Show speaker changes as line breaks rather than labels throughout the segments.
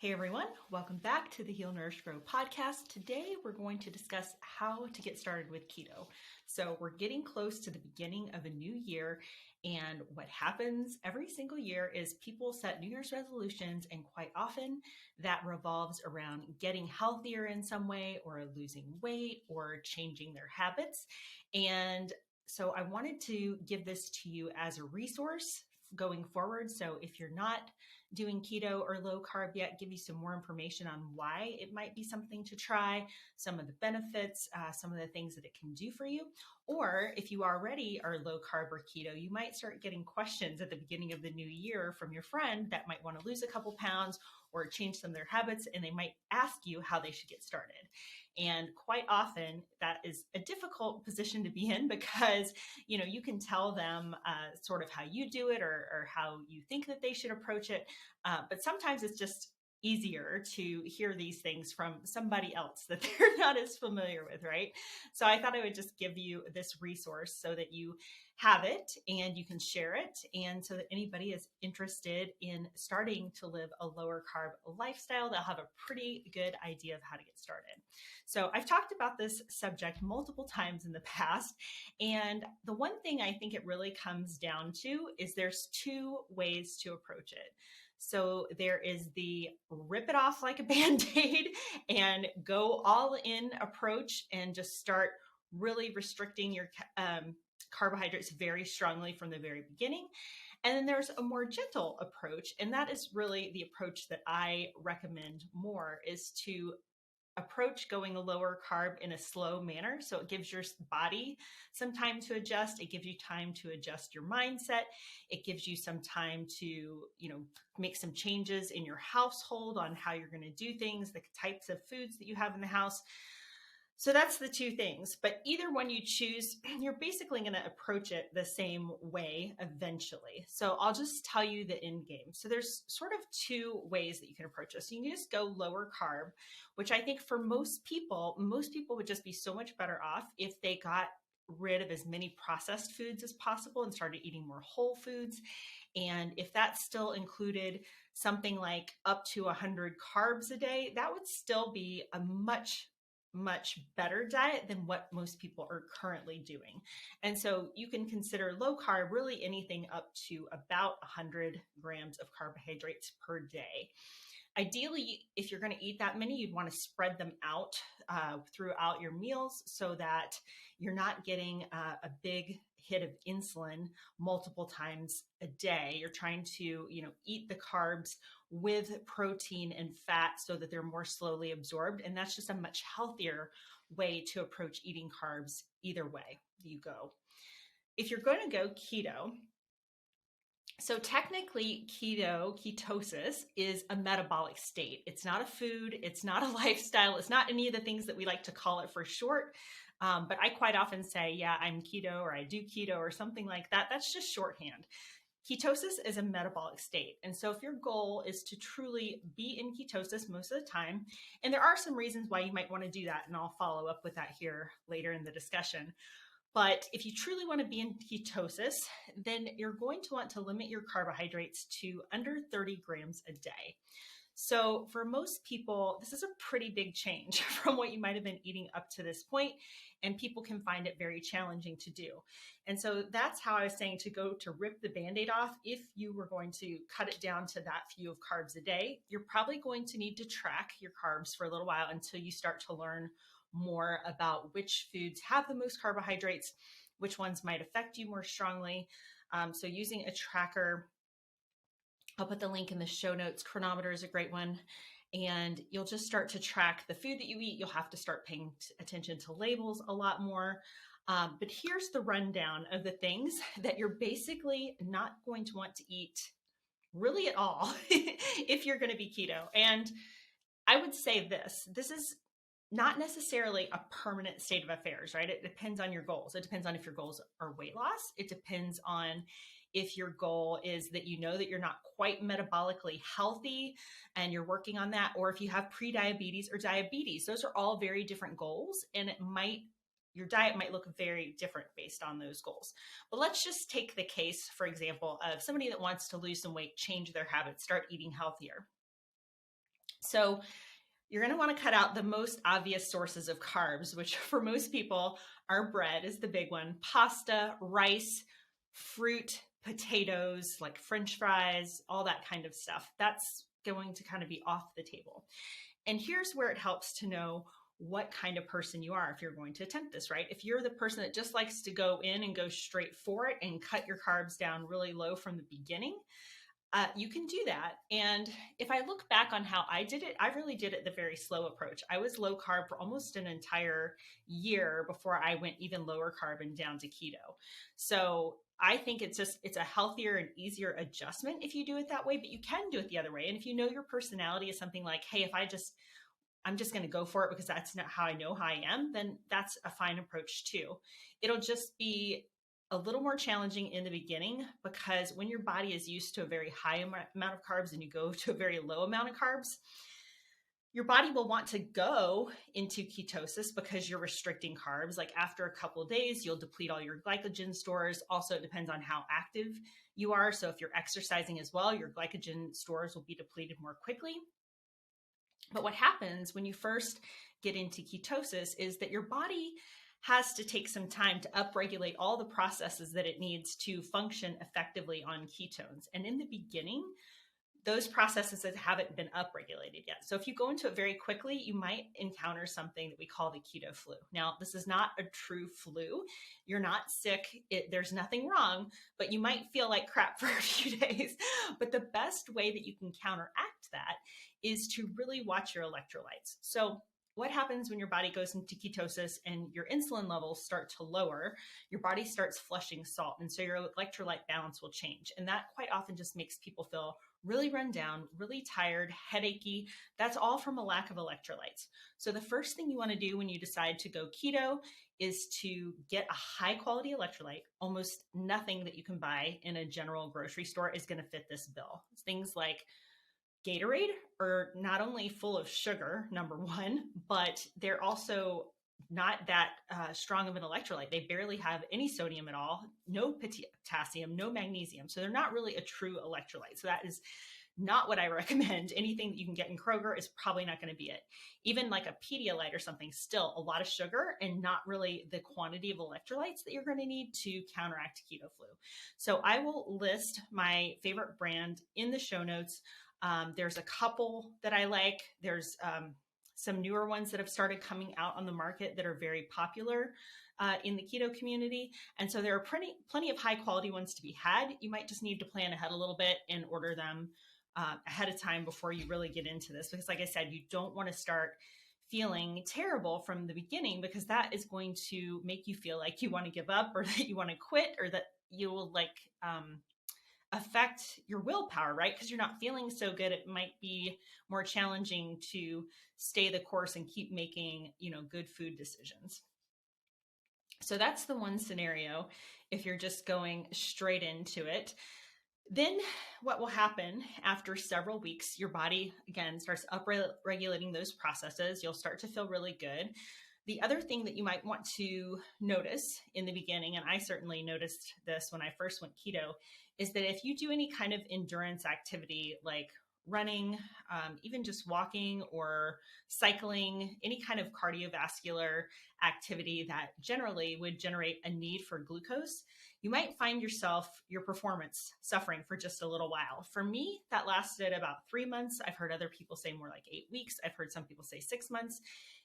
Hey everyone, welcome back to the Heal, Nourish, Grow podcast. Today we're going to discuss how to get started with keto. So we're getting close to the beginning of a new year, and what happens every single year is people set New Year's resolutions, and quite often that revolves around getting healthier in some way or losing weight or changing their habits. And so I wanted to give this to you as a resource going forward. So if you're not doing keto or low carb yet, give you some more information on why it might be something to try, some of the benefits, some of the things that it can do for you. Or if you already are low carb or keto, you might start getting questions at the beginning of the new year from your friend that might want to lose a couple pounds or change some of their habits, and they might ask you how they should get started. And quite often that is a difficult position to be in because, you can tell them sort of how you do it or how you think that they should approach it. But sometimes it's just easier to hear these things from somebody else that they're not as familiar with, right? So I thought I would just give you this resource so that you have it and you can share it. And so that anybody is interested in starting to live a lower carb lifestyle, they'll have a pretty good idea of how to get started. So I've talked about this subject multiple times in the past. And the one thing I think it really comes down to is there's two ways to approach it. So there is the rip it off like a Band-Aid and go all in approach and just start really restricting your carbohydrates very strongly from the very beginning. And then there's a more gentle approach. And that is really the approach that I recommend more, is to approach going a lower carb in a slow manner. So it gives your body some time to adjust. It gives you time to adjust your mindset. It gives you some time to, make some changes in your household on how you're going to do things, the types of foods that you have in the house. So that's the two things. But either one you choose, you're basically going to approach it the same way eventually. So I'll just tell you the end game. So there's sort of two ways that you can approach this. So you can just go lower carb, which I think for most people would just be so much better off if they got rid of as many processed foods as possible and started eating more whole foods. And if that still included something like up to 100 carbs a day, that would still be a much better diet than what most people are currently doing. And so you can consider low carb really anything up to about 100 grams of carbohydrates per day. Ideally, if you're going to eat that many, you'd want to spread them out throughout your meals so that you're not getting a big hit of insulin multiple times a day. You're trying to, eat the carbs with protein and fat so that they're more slowly absorbed. And that's just a much healthier way to approach eating carbs either way you go. If you're going to go keto, so technically ketosis is a metabolic state. It's not a food. It's not a lifestyle. It's not any of the things that we like to call it for short. But I quite often say, yeah, I'm keto or I do keto or something like that. That's just shorthand. Ketosis is a metabolic state. And so if your goal is to truly be in ketosis most of the time, and there are some reasons why you might want to do that, and I'll follow up with that here later in the discussion. But if you truly want to be in ketosis, then you're going to want to limit your carbohydrates to under 30 grams a day. So for most people, this is a pretty big change from what you might have been eating up to this point, and people can find it very challenging to do. And so that's how I was saying to go to rip the Band-Aid off. If you were going to cut it down to that few of carbs a day, you're probably going to need to track your carbs for a little while until you start to learn more about which foods have the most carbohydrates, which ones might affect you more strongly. So using a tracker, I'll put the link in the show notes. Chronometer is a great one. And you'll just start to track the food that you eat. You'll have to start paying attention to labels a lot more. But here's the rundown of the things that you're basically not going to want to eat really at all if you're going to be keto. And I would say this is not necessarily a permanent state of affairs, right? It depends on your goals. It depends on if your goals are weight loss. It depends on if your goal is that that you're not quite metabolically healthy and you're working on that, or if you have prediabetes or diabetes. Those are all very different goals, and your diet might look very different based on those goals. But let's just take the case, for example, of somebody that wants to lose some weight, change their habits, start eating healthier. So you're going to want to cut out the most obvious sources of carbs, which for most people are bread is the big one, pasta, rice, fruit, potatoes, like French fries, all that kind of stuff. That's going to kind of be off the table. And here's where it helps to know what kind of person you are if you're going to attempt this, right? If you're the person that just likes to go in and go straight for it and cut your carbs down really low from the beginning, you can do that. And if I look back on how I did it, I really did it the very slow approach. I was low carb for almost an entire year before I went even lower carb and down to keto. So I think it's a healthier and easier adjustment if you do it that way, but you can do it the other way. And if you know your personality is something like, hey, if I'm just going to go for it because that's not how I know how I am, then that's a fine approach too. It'll just be a little more challenging in the beginning because when your body is used to a very high amount of carbs and you go to a very low amount of carbs, your body will want to go into ketosis because you're restricting carbs. Like after a couple of days, you'll deplete all your glycogen stores. Also, it depends on how active you are. So if you're exercising as well, your glycogen stores will be depleted more quickly. But what happens when you first get into ketosis is that your body has to take some time to upregulate all the processes that it needs to function effectively on ketones. And in the beginning, those processes haven't been upregulated yet. So if you go into it very quickly, you might encounter something that we call the keto flu. Now, this is not a true flu. You're not sick. There's nothing wrong, but you might feel like crap for a few days. But the best way that you can counteract that is to really watch your electrolytes. So what happens when your body goes into ketosis and your insulin levels start to lower? Your body starts flushing salt. And so your electrolyte balance will change. And that quite often just makes people feel really run down, really tired, headachy. That's all from a lack of electrolytes. So the first thing you want to do when you decide to go keto is to get a high quality electrolyte. Almost nothing that you can buy in a general grocery store is going to fit this bill. Things like Gatorade are not only full of sugar, number one, but they're also not that strong of an electrolyte. They barely have any sodium at all, no potassium, no magnesium. So they're not really a true electrolyte. So that is not what I recommend. Anything that you can get in Kroger is probably not going to be it. Even like a Pedialyte or something, still a lot of sugar and not really the quantity of electrolytes that you're going to need to counteract keto flu. So I will list my favorite brand in the show notes. There's a couple that I like. There's some newer ones that have started coming out on the market that are very popular in the keto community. And so there are plenty of high quality ones to be had. You might just need to plan ahead a little bit and order them ahead of time before you really get into this. Because like I said, you don't want to start feeling terrible from the beginning because that is going to make you feel like you want to give up or that you want to quit or that you will affect your willpower, right? Because you're not feeling so good. It might be more challenging to stay the course and keep making, good food decisions. So that's the one scenario if you're just going straight into it. Then what will happen after several weeks, your body, again, starts upregulating those processes. You'll start to feel really good. The other thing that you might want to notice in the beginning, and I certainly noticed this when I first went keto, is that if you do any kind of endurance activity like running, even just walking or cycling, any kind of cardiovascular activity that generally would generate a need for glucose, you might find your performance suffering for just a little while. For me, that lasted about 3 months. I've heard other people say more like 8 weeks. I've heard some people say 6 months.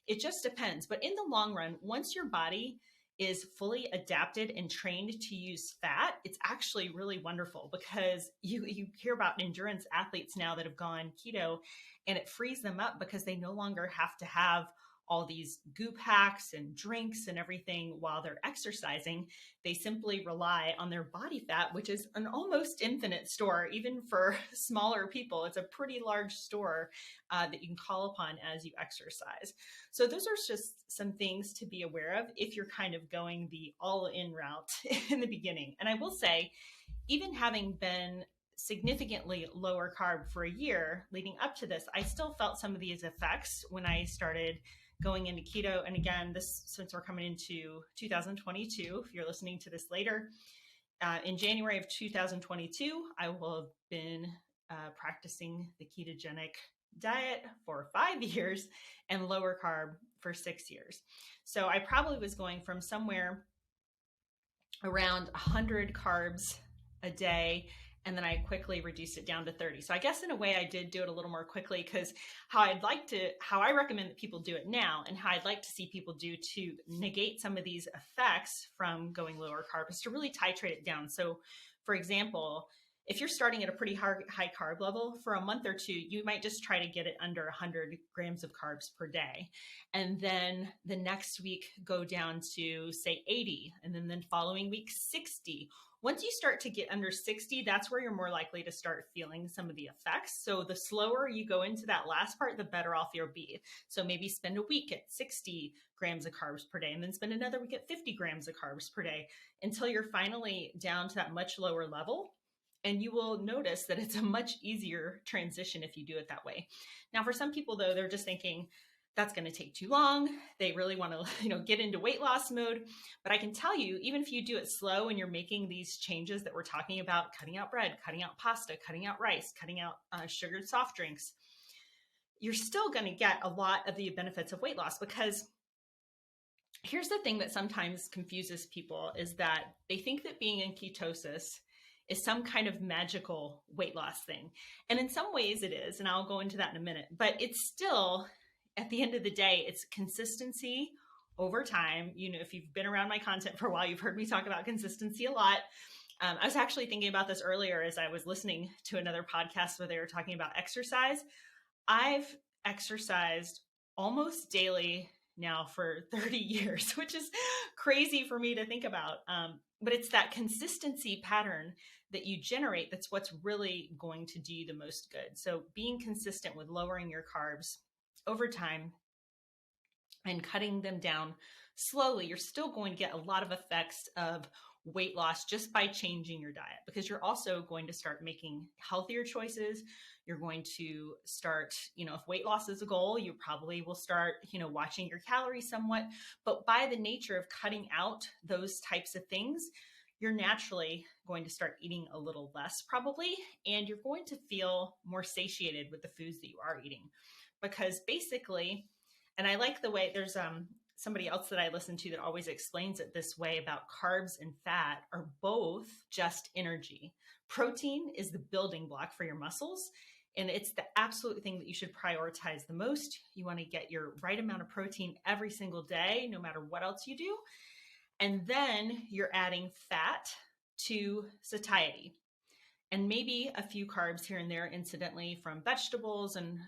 It just depends. But in the long run, once your body is fully adapted and trained to use fat, it's actually really wonderful because you hear about endurance athletes now that have gone keto and it frees them up because they no longer have to have all these goop hacks and drinks and everything while they're exercising. They simply rely on their body fat, which is an almost infinite store, even for smaller people. It's a pretty large store that you can call upon as you exercise. So those are just some things to be aware of if you're kind of going the all-in route in the beginning. And I will say, even having been significantly lower carb for a year leading up to this, I still felt some of these effects when I started going into keto. And again, since we're coming into 2022, if you're listening to this later, in January of 2022, I will have been practicing the ketogenic diet for 5 years and lower carb for 6 years. So I probably was going from somewhere around 100 carbs a day, and then I quickly reduced it down to 30. So I guess in a way I did do it a little more quickly, because how I recommend that people do it now, and how I'd like to see people do to negate some of these effects from going lower carb, is to really titrate it down. So for example, if you're starting at a pretty high carb level, for a month or two, you might just try to get it under 100 grams of carbs per day. And then the next week go down to, say, 80, and then the following week 60. Once you start to get under 60, that's where you're more likely to start feeling some of the effects. So the slower you go into that last part, the better off you'll be. So maybe spend a week at 60 grams of carbs per day, and then spend another week at 50 grams of carbs per day, until you're finally down to that much lower level. And you will notice that it's a much easier transition if you do it that way. Now, for some people, though, they're just thinking that's going to take too long. They really want to, get into weight loss mode. But I can tell you, even if you do it slow and you're making these changes that we're talking about, cutting out bread, cutting out pasta, cutting out rice, cutting out sugared soft drinks, you're still going to get a lot of the benefits of weight loss. Because here's the thing that sometimes confuses people, is that they think that being in ketosis is some kind of magical weight loss thing. And in some ways it is, and I'll go into that in a minute, but it's still, at the end of the day, it's consistency over time. If you've been around my content for a while, you've heard me talk about consistency a lot. I was actually thinking about this earlier as I was listening to another podcast where they were talking about exercise. I've exercised almost daily now for 30 years, which is crazy for me to think about. But it's that consistency pattern that you generate that's what's really going to do you the most good. So being consistent with lowering your carbs over time and cutting them down slowly, you're still going to get a lot of effects of weight loss just by changing your diet, because you're also going to start making healthier choices. You're going to start, if weight loss is a goal, you probably will start, watching your calories somewhat. But by the nature of cutting out those types of things, you're naturally going to start eating a little less probably, and you're going to feel more satiated with the foods that you are eating. Because basically, and I like the way there's somebody else that I listen to that always explains it this way about carbs and fat are both just energy. Protein is the building block for your muscles, and it's the absolute thing that you should prioritize the most. You want to get your right amount of protein every single day, no matter what else you do. And then you're adding fat to satiety, and maybe a few carbs here and there incidentally from vegetables, and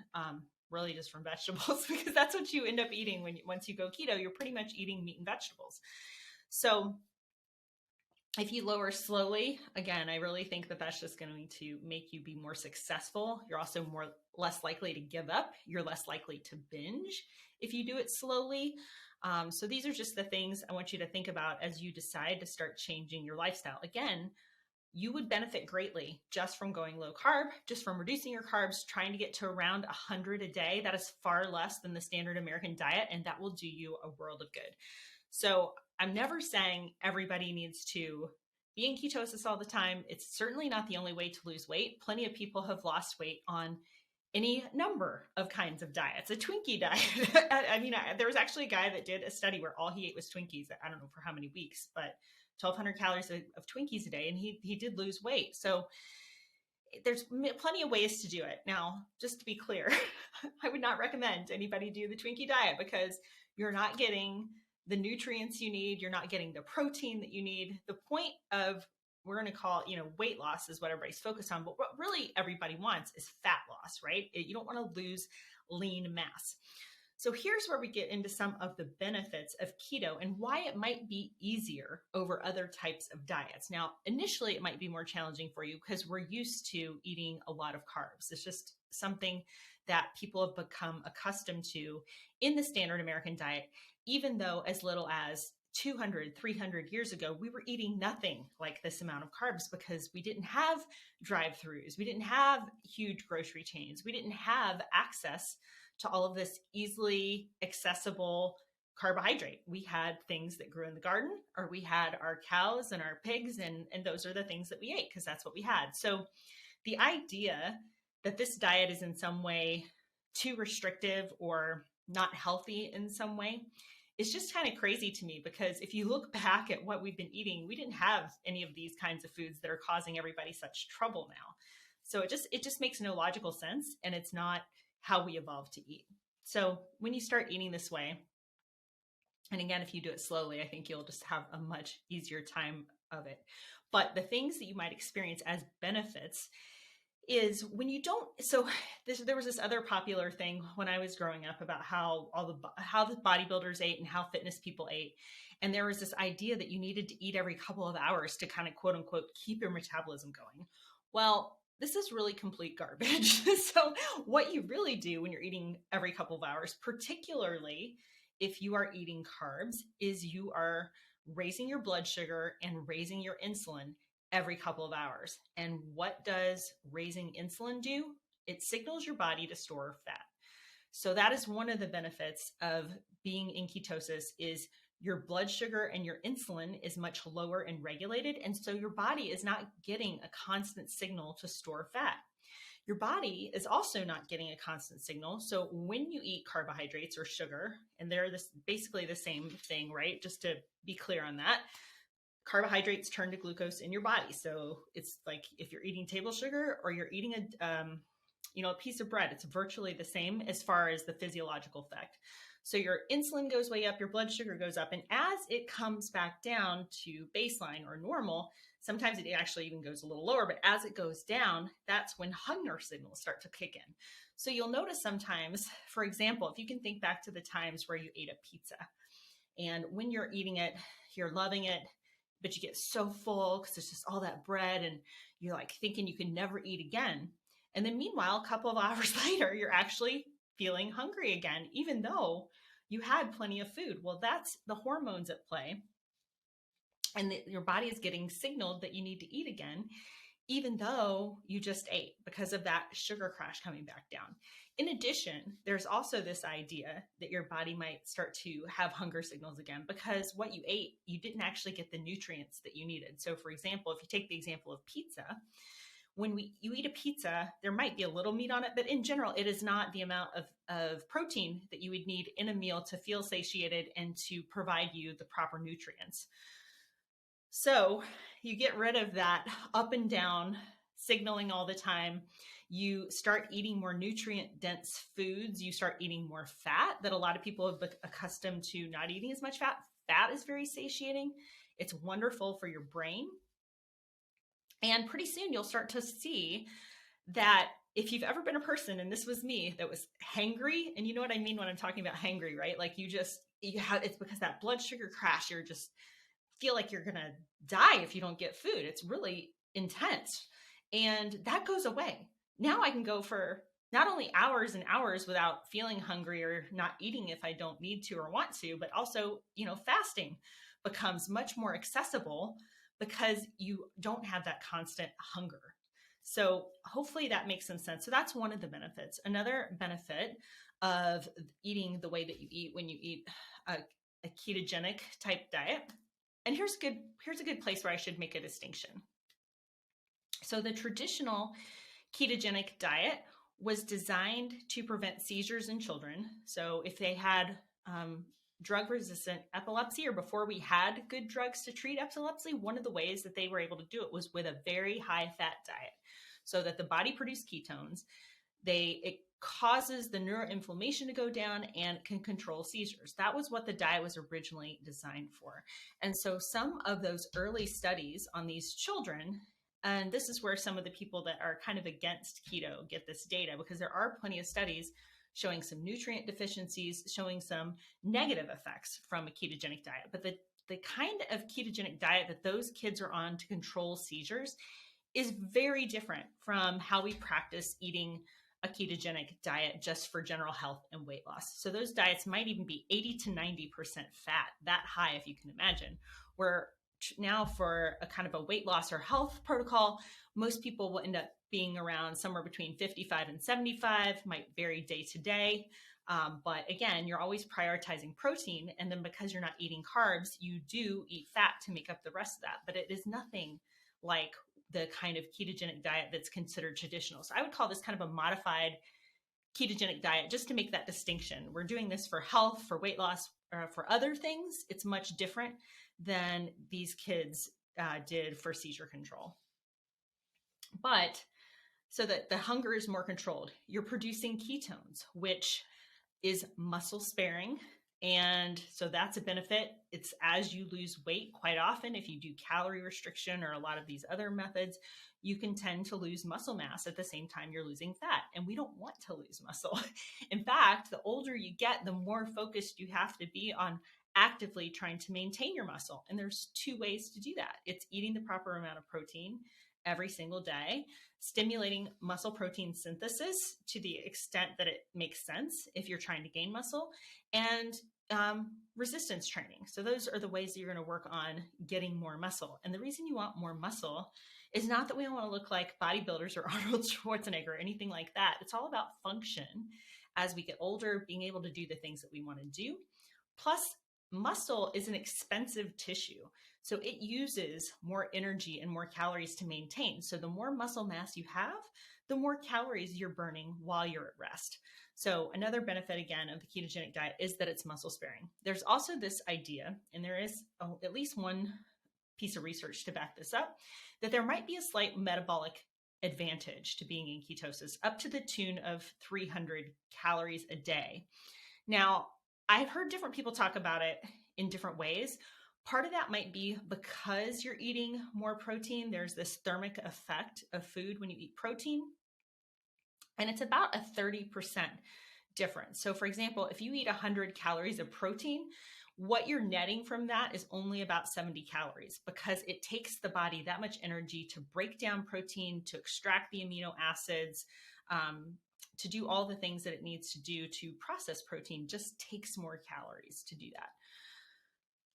really just from vegetables, because that's what you end up eating once you go keto. You're pretty much eating meat and vegetables. So if you lower slowly, again, I really think that that's just going to make you be more successful. You're also less likely to give up. You're less likely to binge if you do it slowly. So these are just the things I want you to think about as you decide to start changing your lifestyle. Again, you would benefit greatly just from going low carb, just from reducing your carbs, trying to get to around 100 a day. That is far less than the standard American diet, and that will do you a world of good. So I'm never saying everybody needs to be in ketosis all the time. It's certainly not the only way to lose weight. Plenty of people have lost weight on any number of kinds of diets. A Twinkie diet. There was actually a guy that did a study where all he ate was Twinkies. I don't know for how many weeks, but 1,200 calories of Twinkies a day, and he did lose weight. So there's plenty of ways to do it. Now, just to be clear, I would not recommend anybody do the Twinkie diet, because you're not getting the nutrients you need. You're not getting the protein that you need. The point of, we're going to call, weight loss is what everybody's focused on, but what really everybody wants is fat loss, right? You don't want to lose lean mass. So here's where we get into some of the benefits of keto and why it might be easier over other types of diets. Now, initially, it might be more challenging for you because we're used to eating a lot of carbs. It's just something that people have become accustomed to in the standard American diet, even though as little as 200, 300 years ago, we were eating nothing like this amount of carbs because we didn't have drive-thrus. We didn't have huge grocery chains. We didn't have access to all of this easily accessible carbohydrate. We had things that grew in the garden, or we had our cows and our pigs, and those are the things that we ate because that's what we had. So the idea that this diet is in some way too restrictive or not healthy in some way. It's just kind of crazy to me, because if you look back at what we've been eating, we didn't have any of these kinds of foods that are causing everybody such trouble now. So it just makes no logical sense, and it's not how we evolved to eat. So when you start eating this way, and again, if you do it slowly, I think you'll just have a much easier time of it. But the things that you might experience as benefits is when you don't. So there was this other popular thing when I was growing up about how the bodybuilders ate and how fitness people ate. And there was this idea that you needed to eat every couple of hours to kind of quote unquote keep your metabolism going. Well, this is really complete garbage. So what you really do when you're eating every couple of hours, particularly if you are eating carbs, is you are raising your blood sugar and raising your insulin every couple of hours. And what does raising insulin do? It signals your body to store fat. So that is one of the benefits of being in ketosis, is your blood sugar and your insulin is much lower and regulated. And so your body is not getting a constant signal to store fat. Your body is also not getting a constant signal. So when you eat carbohydrates or sugar, and they're basically the same thing, right? Just to be clear on that, carbohydrates turn to glucose in your body. So it's like if you're eating table sugar or you're eating a piece of bread, it's virtually the same as far as the physiological effect. So your insulin goes way up, your blood sugar goes up, and as it comes back down to baseline or normal, sometimes it actually even goes a little lower, but as it goes down, that's when hunger signals start to kick in. So you'll notice sometimes, for example, if you can think back to the times where you ate a pizza, and when you're eating it, you're loving it, but you get so full because it's just all that bread, and you're like thinking you can never eat again. And then meanwhile, a couple of hours later, you're actually feeling hungry again, even though you had plenty of food. Well, that's the hormones at play. And your body is getting signaled that you need to eat again, even though you just ate, because of that sugar crash coming back down. In addition, there's also this idea that your body might start to have hunger signals again, because what you ate, you didn't actually get the nutrients that you needed. So for example, if you take the example of pizza, when you eat a pizza, there might be a little meat on it, but in general, it is not the amount of protein that you would need in a meal to feel satiated and to provide you the proper nutrients. So you get rid of that up and down signaling all the time. You start eating more nutrient dense foods. You start eating more fat that a lot of people have been accustomed to not eating as much fat. Fat is very satiating. It's wonderful for your brain. And pretty soon you'll start to see that if you've ever been a person, and this was me, that was hangry, and you know what I mean when I'm talking about hangry, right? Like it's because that blood sugar crash, you're just feel like you're going to die if you don't get food. It's really intense. And that goes away. Now I can go for not only hours and hours without feeling hungry or not eating if I don't need to or want to, but also, fasting becomes much more accessible because you don't have that constant hunger. So hopefully that makes some sense. So that's one of the benefits. Another benefit of eating the way that you eat when you eat a ketogenic type diet. And here's a good place where I should make a distinction. So the traditional ketogenic diet was designed to prevent seizures in children. So if they had drug-resistant epilepsy, or before we had good drugs to treat epilepsy, one of the ways that they were able to do it was with a very high-fat diet, so that the body produced ketones. It causes the neuroinflammation to go down and can control seizures. That was what the diet was originally designed for. And so some of those early studies on these children, and this is where some of the people that are kind of against keto get this data, because there are plenty of studies showing some nutrient deficiencies, showing some negative effects from a ketogenic diet. But the kind of ketogenic diet that those kids are on to control seizures is very different from how we practice eating a ketogenic diet just for general health and weight loss. So those diets might even be 80 to 90% fat, that high if you can imagine, where now for a kind of a weight loss or health protocol, most people will end up being around somewhere between 55 and 75, might vary day to day. But again, you're always prioritizing protein. And then because you're not eating carbs, you do eat fat to make up the rest of that. But it is nothing like the kind of ketogenic diet that's considered traditional. So I would call this kind of a modified ketogenic diet, just to make that distinction. We're doing this for health, for weight loss, for other things. It's much different than these kids did for seizure control. But so that the hunger is more controlled, you're producing ketones, which is muscle sparing. And so that's a benefit. It's as you lose weight, quite often, if you do calorie restriction or a lot of these other methods, you can tend to lose muscle mass at the same time you're losing fat. And we don't want to lose muscle. In fact, the older you get, the more focused you have to be on actively trying to maintain your muscle. And there's two ways to do that. It's eating the proper amount of protein every single day, stimulating muscle protein synthesis to the extent that it makes sense if you're trying to gain muscle, and resistance training. So those are the ways that you're going to work on getting more muscle. And the reason you want more muscle is not that we don't want to look like bodybuilders or Arnold Schwarzenegger or anything like that. It's all about function as we get older, being able to do the things that we want to do. Plus, muscle is an expensive tissue. So it uses more energy and more calories to maintain. So the more muscle mass you have, the more calories you're burning while you're at rest. So another benefit, again, of the ketogenic diet is that it's muscle sparing. There's also this idea, and there is at least one piece of research to back this up, that there might be a slight metabolic advantage to being in ketosis, up to the tune of 300 calories a day. Now, I've heard different people talk about it in different ways. Part of that might be because you're eating more protein. There's this thermic effect of food when you eat protein, and it's about a 30% difference. So for example, if you eat 100 calories of protein, what you're netting from that is only about 70 calories, because it takes the body that much energy to break down protein, to extract the amino acids, to do all the things that it needs to do to process protein. Just takes more calories to do that.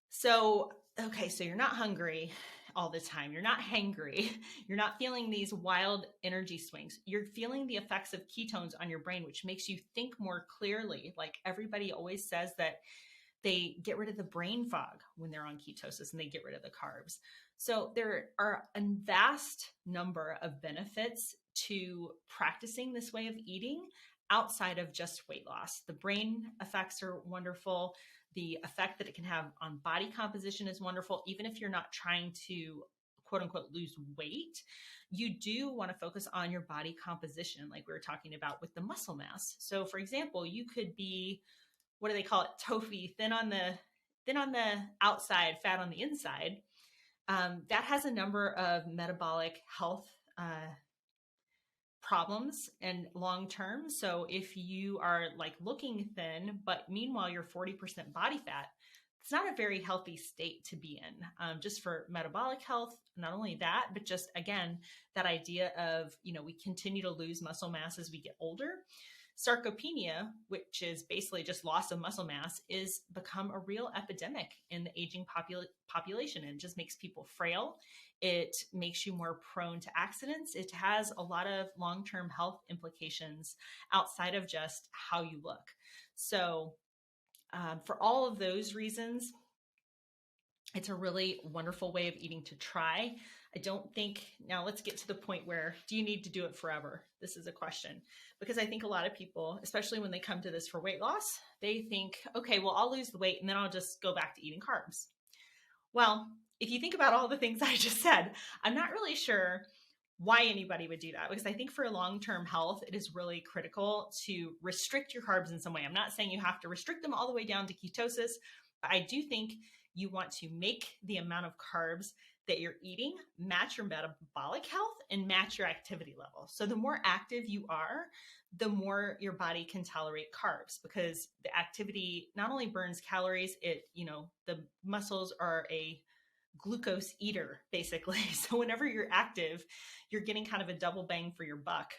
So, okay, so you're not hungry all the time. You're not hangry. You're not feeling these wild energy swings. You're feeling the effects of ketones on your brain, which makes you think more clearly. Like everybody always says that they get rid of the brain fog when they're on ketosis and they get rid of the carbs. So there are a vast number of benefits to practicing this way of eating outside of just weight loss. The brain effects are wonderful. The effect that it can have on body composition is wonderful. Even if you're not trying to, quote unquote, lose weight, you do want to focus on your body composition, like we were talking about with the muscle mass. So for example, you could be, what do they call it? TOFI, thin on the outside, fat on the inside. That has a number of metabolic health problems and long-term. So if you are like looking thin, but meanwhile you're 40% body fat, it's not a very healthy state to be in, just for metabolic health. Not only that, but just again, that idea of, we continue to lose muscle mass as we get older. Sarcopenia, which is basically just loss of muscle mass, is become a real epidemic in the aging population, and just makes people frail. It makes you more prone to accidents. It has a lot of long-term health implications outside of just how you look. So for all of those reasons, it's a really wonderful way of eating to try. I don't think, now let's get to the point where, do you need to do it forever? This is a question, because I think a lot of people, especially when they come to this for weight loss, they think, okay, well, I'll lose the weight and then I'll just go back to eating carbs. Well, if you think about all the things I just said, I'm not really sure why anybody would do that, because I think for long-term health, it is really critical to restrict your carbs in some way. I'm not saying you have to restrict them all the way down to ketosis, but I do think you want to make the amount of carbs that you're eating match your metabolic health and match your activity level. So the more active you are, the more your body can tolerate carbs, because the activity not only burns calories, the muscles are a glucose eater, basically. So whenever you're active, you're getting kind of a double bang for your buck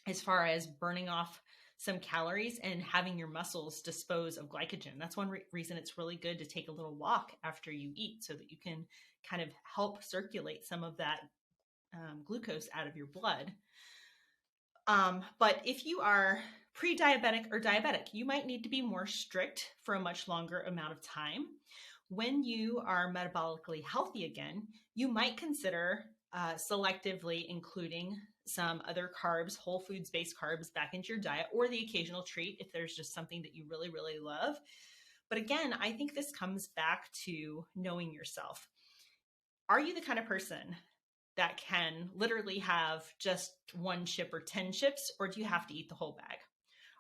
as far as burning off some calories and having your muscles dispose of glycogen. That's one reason it's really good to take a little walk after you eat, so that you can kind of help circulate some of that glucose out of your blood. But if you are pre-diabetic or diabetic, you might need to be more strict for a much longer amount of time. When you are metabolically healthy again, you might consider selectively including some other carbs, whole foods based carbs back into your diet, or the occasional treat if there's just something that you really, really love. But again, I think this comes back to knowing yourself. Are you the kind of person that can literally have just one chip or 10 chips, or do you have to eat the whole bag?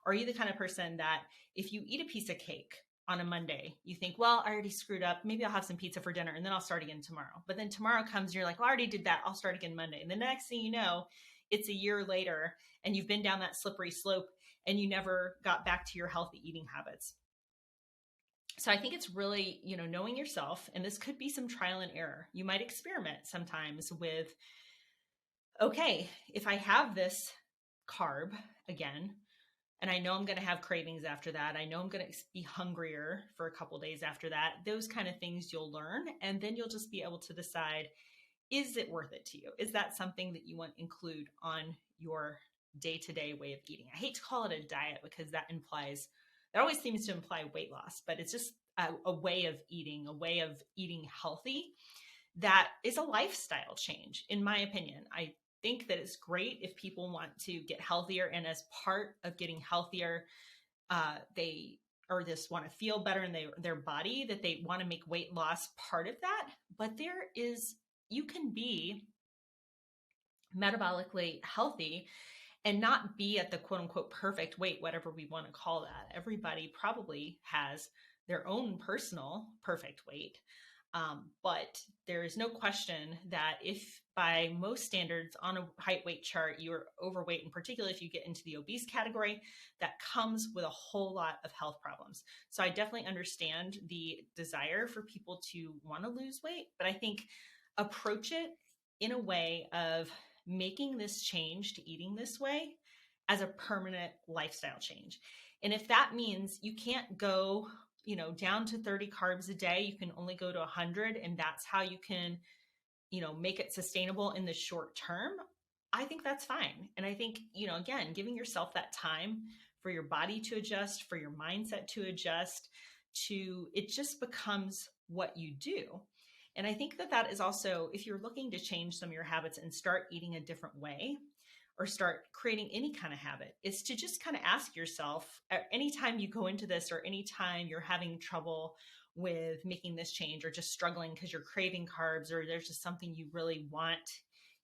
Are you the kind of person that if you eat a piece of cake on a Monday, you think, well, I already screwed up. Maybe I'll have some pizza for dinner and then I'll start again tomorrow. But then tomorrow comes, you're like, well, I already did that. I'll start again Monday. And the next thing you know, it's a year later and you've been down that slippery slope and you never got back to your healthy eating habits. So I think it's really, knowing yourself, and this could be some trial and error. You might experiment sometimes with, okay, if I have this carb again, and I know I'm going to have cravings after that, I know I'm going to be hungrier for a couple days after that, those kind of things you'll learn. And then you'll just be able to decide, is it worth it to you? Is that something that you want to include on your day-to-day way of eating? I hate to call it a diet because that always seems to imply weight loss, but it's just a way of eating healthy. That is a lifestyle change, in my opinion. I think that it's great if people want to get healthier, and as part of getting healthier, they just want to feel better in their body, that they want to make weight loss part of that. But you can be metabolically healthy and not be at the quote unquote perfect weight, whatever we want to call that. Everybody probably has their own personal perfect weight. But there is no question that if by most standards on a height weight chart, you're overweight, and particularly if you get into the obese category, that comes with a whole lot of health problems. So I definitely understand the desire for people to want to lose weight, but I think approach it in a way of making this change to eating this way as a permanent lifestyle change. And if that means you can't go down to 30 carbs a day, you can only go to 100, and that's how you can, make it sustainable in the short term, I think that's fine. And I think, again, giving yourself that time for your body to adjust, for your mindset to adjust, it just becomes what you do. And I think that is also, if you're looking to change some of your habits and start eating a different way, or start creating any kind of habit, is to just kind of ask yourself, anytime you go into this, or anytime you're having trouble with making this change, or just struggling because you're craving carbs, or there's just something you really want,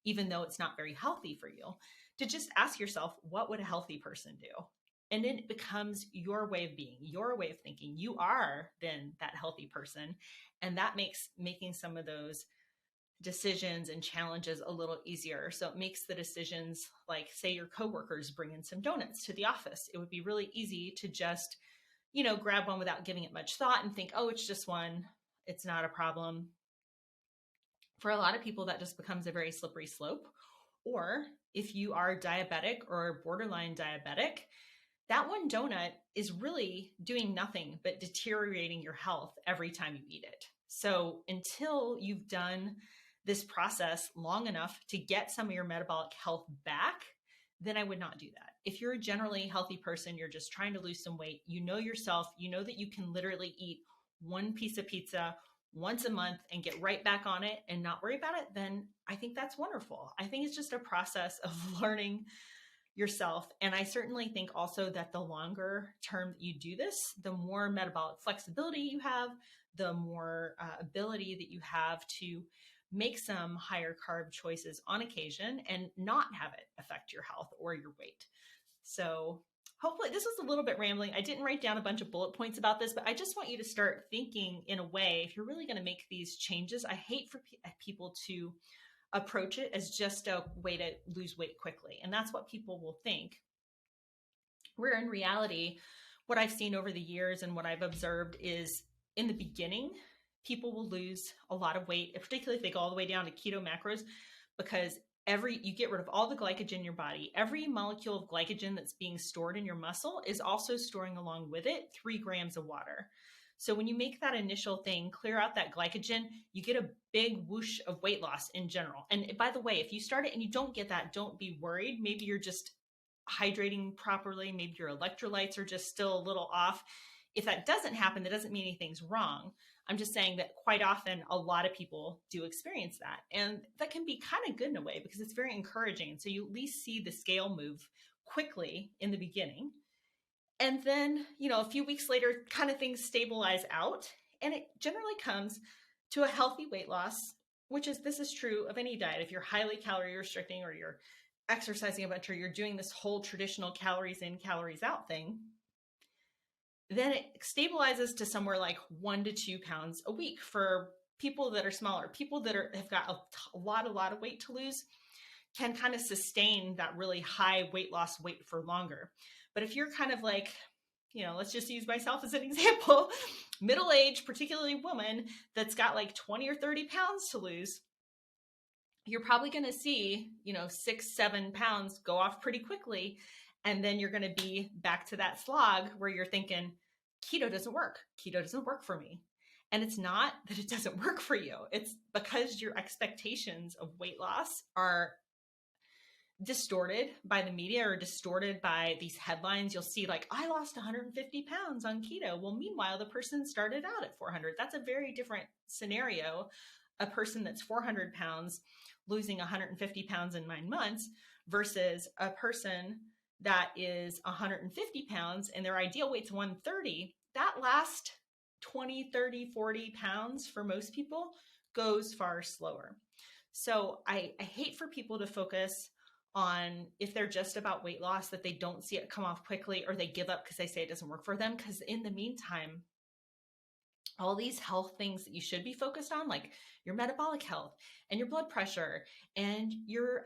even though it's not very healthy for you, to just ask yourself, what would a healthy person do? And then it becomes your way of being, your way of thinking. You are then that healthy person. And that makes making some of those decisions and challenges a little easier. So it makes the decisions, like say your coworkers bring in some donuts to the office. It would be really easy to just, grab one without giving it much thought and think, oh, it's just one. It's not a problem. For a lot of people, that just becomes a very slippery slope. Or if you are diabetic or borderline diabetic, that one donut is really doing nothing but deteriorating your health every time you eat it. So until you've done this process long enough to get some of your metabolic health back, then I would not do that. If you're a generally healthy person, you're just trying to lose some weight, you know yourself, you know that you can literally eat one piece of pizza once a month and get right back on it and not worry about it, then I think that's wonderful. I think it's just a process of learning yourself. And I certainly think also that the longer term that you do this, the more metabolic flexibility you have, the more ability that you have to make some higher carb choices on occasion and not have it affect your health or your weight. So hopefully this was a little bit rambling. I didn't write down a bunch of bullet points about this, but I just want you to start thinking in a way, if you're really going to make these changes, I hate for people to approach it as just a way to lose weight quickly. And that's what people will think. Where in reality, what I've seen over the years and what I've observed is in the beginning, people will lose a lot of weight, particularly if they go all the way down to keto macros, because you get rid of all the glycogen in your body. Every molecule of glycogen that's being stored in your muscle is also storing along with it 3 grams of water. So when you make that initial thing, clear out that glycogen, you get a big whoosh of weight loss in general. And by the way, if you start it and you don't get that, don't be worried. Maybe you're just hydrating properly. Maybe your electrolytes are just still a little off. If that doesn't happen, that doesn't mean anything's wrong. I'm just saying that quite often a lot of people do experience that. And that can be kind of good in a way because it's very encouraging. So you at least see the scale move quickly in the beginning. And then, a few weeks later, kind of things stabilize out. And it generally comes to a healthy weight loss, this is true of any diet. If you're highly calorie restricting or you're exercising a bunch or you're doing this whole traditional calories in, calories out thing, then it stabilizes to somewhere like 1 to 2 pounds a week for people that are smaller. People that have got a lot of weight to lose can kind of sustain that really high weight loss weight for longer. But if you're kind of like, let's just use myself as an example, middle-aged, particularly woman that's got like 20 or 30 pounds to lose, you're probably going to see, 6-7 pounds go off pretty quickly. And then you're going to be back to that slog where you're thinking, keto doesn't work. Keto doesn't work for me. And it's not that it doesn't work for you. It's because your expectations of weight loss are distorted by the media or distorted by these headlines. You'll see like, I lost 150 pounds on keto. Well, meanwhile, the person started out at 400. That's a very different scenario. A person that's 400 pounds losing 150 pounds in 9 months versus a person that is 150 pounds and their ideal weight's 130. That last 20, 30, 40 pounds for most people goes far slower. So I hate for people to focus on if they're just about weight loss, that they don't see it come off quickly or they give up because they say it doesn't work for them. Because in the meantime, all these health things that you should be focused on, like your metabolic health and your blood pressure and your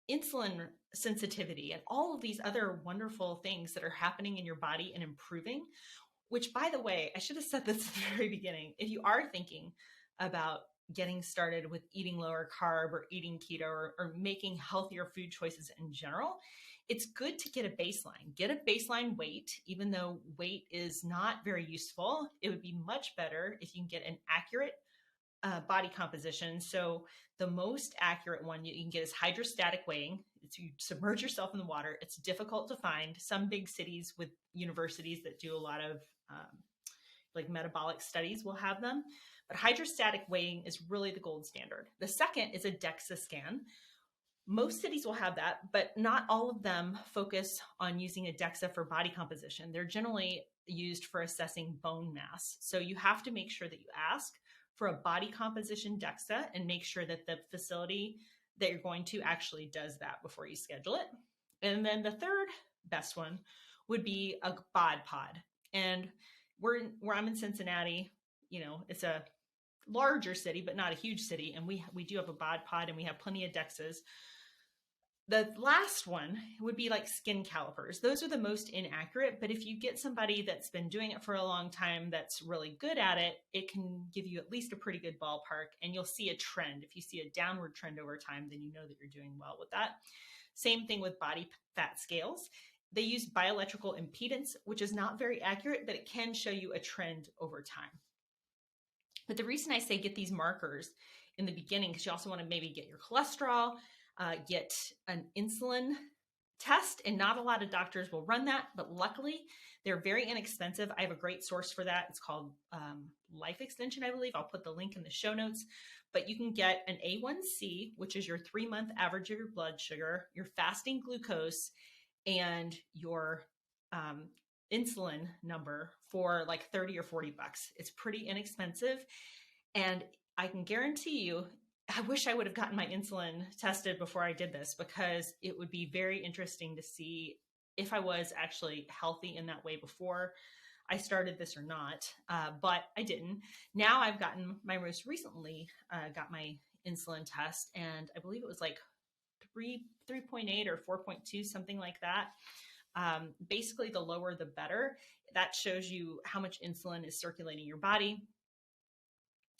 insulin sensitivity and all of these other wonderful things that are happening in your body and improving, which, by the way, I should have said this at the very beginning. If you are thinking about getting started with eating lower carb or eating keto or making healthier food choices in general, it's good to get a baseline. Get a baseline weight, even though weight is not very useful. It would be much better if you can get an accurate body composition. So the most accurate one you can get is hydrostatic weighing. It's you submerge yourself in the water. It's difficult to find. Some big cities with universities that do a lot of like metabolic studies will have them. But hydrostatic weighing is really the gold standard. The second is a DEXA scan. Most cities will have that, but not all of them focus on using a DEXA for body composition. They're generally used for assessing bone mass. So you have to make sure that you ask for a body composition DEXA and make sure that the facility that you're going to actually does that before you schedule it. And then the third best one would be a bod pod. And where I'm in Cincinnati, it's a larger city, but not a huge city. And we do have a bod pod and we have plenty of DEXAs. The last one would be like skin calipers. Those are the most inaccurate, but if you get somebody that's been doing it for a long time that's really good at it, it can give you at least a pretty good ballpark and you'll see a trend. If you see a downward trend over time, then you know that you're doing well with that. Same thing with body fat scales. They use bioelectrical impedance, which is not very accurate, but it can show you a trend over time. But the reason I say get these markers in the beginning, because you also want to maybe get your cholesterol, get an insulin test, and not a lot of doctors will run that, but luckily they're very inexpensive. I have a great source for that. It's called Life Extension, I believe. I'll put the link in the show notes, but you can get an A1C, which is your 3-month average of your blood sugar, your fasting glucose, and your insulin number for like 30 or 40 bucks. It's pretty inexpensive. And I can guarantee you, I wish I would have gotten my insulin tested before I did this, because it would be very interesting to see if I was actually healthy in that way before I started this or not. But I didn't. Now I've gotten my most recently got my insulin test, and I believe it was like 3.8 or 4.2, something like that. Basically, the lower, the better. That shows you how much insulin is circulating your body.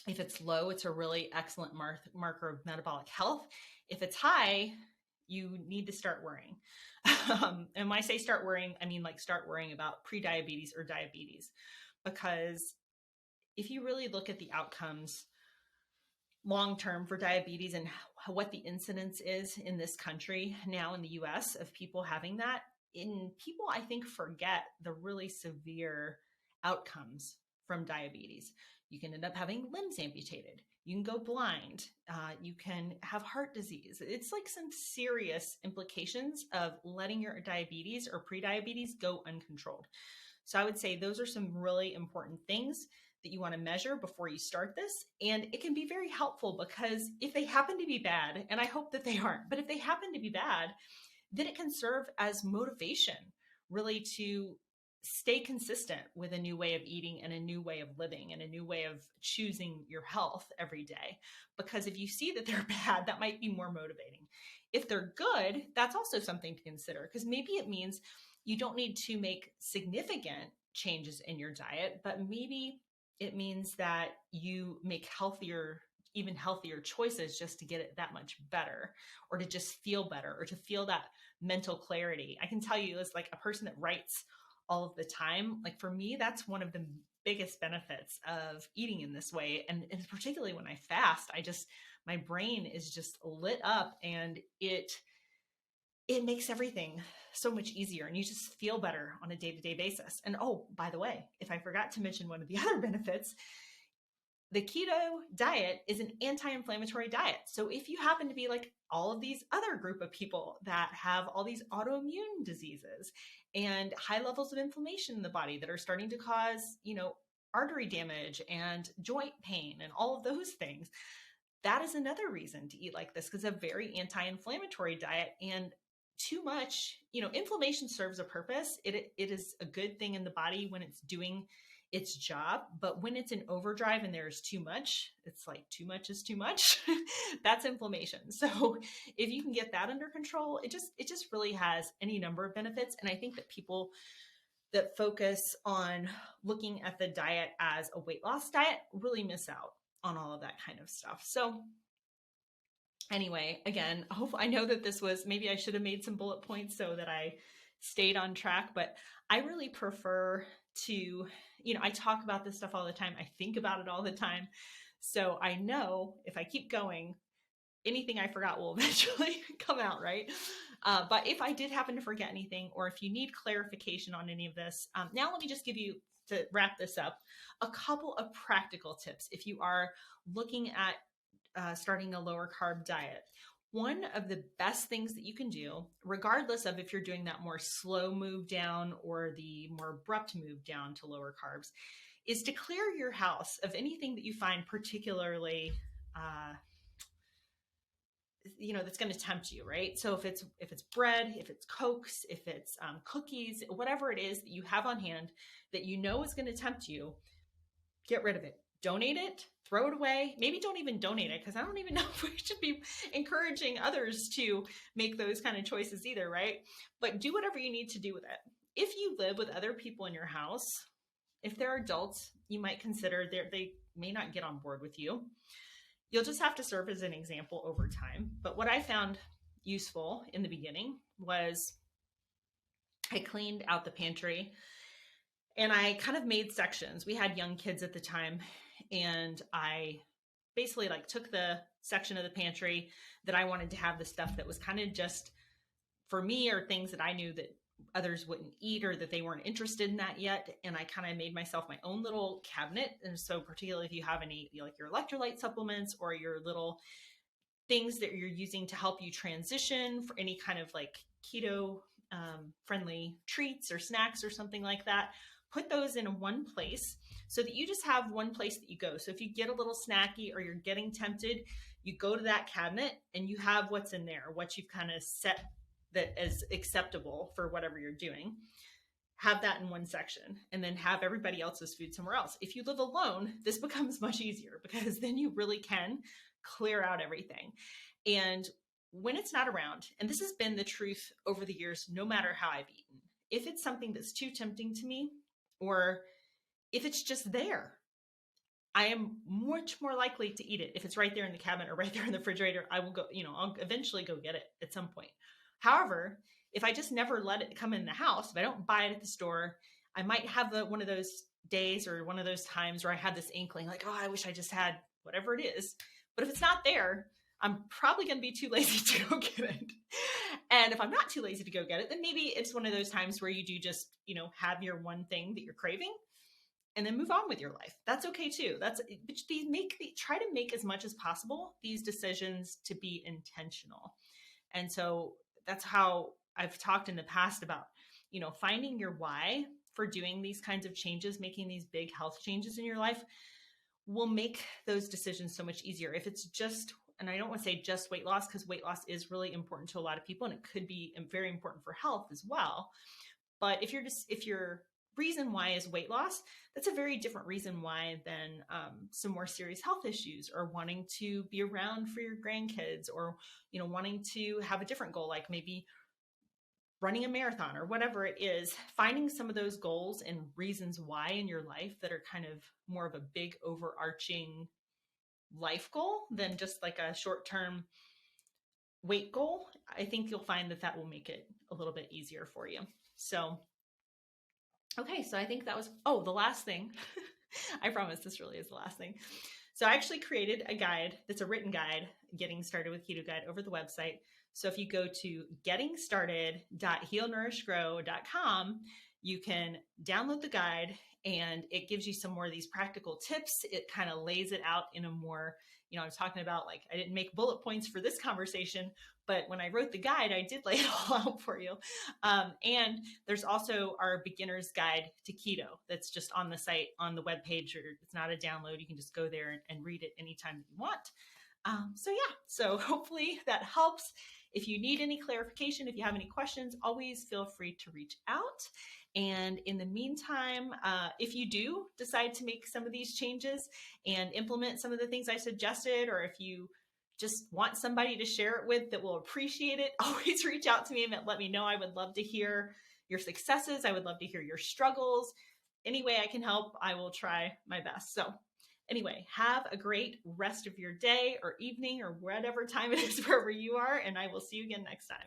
If it's low, it's a really excellent marker of metabolic health. If it's high, you need to start worrying. And when I say start worrying, I mean like start worrying about prediabetes or diabetes. Because if you really look at the outcomes long-term for diabetes and what the incidence is in this country now in the US of people having that, people I think forget the really severe outcomes from diabetes. You can end up having limbs amputated. You can go blind. You can have heart disease. It's like some serious implications of letting your diabetes or prediabetes go uncontrolled. So I would say those are some really important things that you want to measure before you start this. And it can be very helpful because if they happen to be bad, and I hope that they aren't, but if they happen to be bad, then it can serve as motivation really to stay consistent with a new way of eating and a new way of living and a new way of choosing your health every day. Because if you see that they're bad, that might be more motivating. If they're good, that's also something to consider, because maybe it means you don't need to make significant changes in your diet, but maybe it means that you make even healthier choices just to get it that much better, or to just feel better, or to feel that mental clarity. I can tell you, as like a person that writes all of the time, like for me, that's one of the biggest benefits of eating in this way. And particularly when I fast, my brain is just lit up, and it makes everything so much easier, and you just feel better on a day-to-day basis. And oh, by the way, if I forgot to mention one of the other benefits, the keto diet is an anti-inflammatory diet. So if you happen to be like all of these other group of people that have all these autoimmune diseases and high levels of inflammation in the body that are starting to cause, artery damage and joint pain and all of those things, that is another reason to eat like this, because it's a very anti-inflammatory diet. And too much, inflammation serves a purpose. It is a good thing in the body when it's doing its job, but when it's in overdrive and there's too much, it's like too much is too much. That's inflammation. So if you can get that under control, it just really has any number of benefits. And I think that people that focus on looking at the diet as a weight loss diet really miss out on all of that kind of stuff. So anyway, again, I know that maybe I should have made some bullet points so that I stayed on track, but I really prefer to, I talk about this stuff all the time. I think about it all the time. So I know if I keep going, anything I forgot will eventually come out, right? But if I did happen to forget anything, or if you need clarification on any of this, now let me just give you, to wrap this up, a couple of practical tips if you are looking at starting a lower carb diet. One of the best things that you can do, regardless of if you're doing that more slow move down or the more abrupt move down to lower carbs, is to clear your house of anything that you find particularly, that's going to tempt you, right? So if it's bread, if it's Cokes, if it's cookies, whatever it is that you have on hand that is going to tempt you, get rid of it. Donate it, throw it away. Maybe don't even donate it, because I don't even know if we should be encouraging others to make those kind of choices either, right? But do whatever you need to do with it. If you live with other people in your house, if they're adults, you might consider they may not get on board with you. You'll just have to serve as an example over time. But what I found useful in the beginning was I cleaned out the pantry and I kind of made sections. We had young kids at the time, and I basically took the section of the pantry that I wanted to have the stuff that was kind of just for me, or things that I knew that others wouldn't eat or that they weren't interested in that yet. And I kind of made myself my own little cabinet. And so particularly if you have any, like your electrolyte supplements or your little things that you're using to help you transition for any kind of keto friendly treats or snacks or something like that, put those in one place so that you just have one place that you go. So if you get a little snacky or you're getting tempted, you go to that cabinet and you have what's in there, what you've kind of set that is acceptable for whatever you're doing. Have that in one section, and then have everybody else's food somewhere else. If you live alone, this becomes much easier, because then you really can clear out everything. And when it's not around, and this has been the truth over the years, no matter how I've eaten, if it's something that's too tempting to me, or if it's just there, I am much more likely to eat it. If it's right there in the cabinet or right there in the refrigerator, I will go, I'll eventually go get it at some point. However, if I just never let it come in the house, if I don't buy it at the store, I might have one of those days or one of those times where I had this inkling I wish I just had whatever it is. But if it's not there, I'm probably going to be too lazy to go get it. And if I'm not too lazy to go get it, then maybe it's one of those times where you do just, have your one thing that you're craving. and then move on with your life. That's okay too. Try to make as much as possible these decisions to be intentional. And so that's how I've talked in the past about, finding your why for doing these kinds of changes, making these big health changes in your life will make those decisions so much easier. If it's just, and I don't want to say just weight loss, because weight loss is really important to a lot of people and it could be very important for health as well. But if your reason why is weight loss, that's a very different reason why than some more serious health issues, or wanting to be around for your grandkids, or wanting to have a different goal, like maybe running a marathon or whatever it is. Finding some of those goals and reasons why in your life that are kind of more of a big overarching life goal than just like a short-term weight goal, I think you'll find that will make it a little bit easier for you. So, okay, so I think that was, the last thing. I promise this really is the last thing. So I actually created a guide that's a written guide, Getting Started with Keto Guide, over the website. So if you go to gettingstarted.healnourishgrow.com, you can download the guide, and it gives you some more of these practical tips. It kind of lays it out in a more, I was talking about, like, I didn't make bullet points for this conversation, but when I wrote the guide, I did lay it all out for you. And there's also our beginner's guide to keto that's just on the site, on the webpage, or it's not a download. You can just go there and read it anytime that you want. So hopefully that helps. If you need any clarification, if you have any questions, always feel free to reach out. And in the meantime, if you do decide to make some of these changes and implement some of the things I suggested, or if you just want somebody to share it with that will appreciate it, always reach out to me and let me know. I would love to hear your successes. I would love to hear your struggles. Any way I can help, I will try my best. So anyway, have a great rest of your day or evening or whatever time it is wherever you are, and I will see you again next time.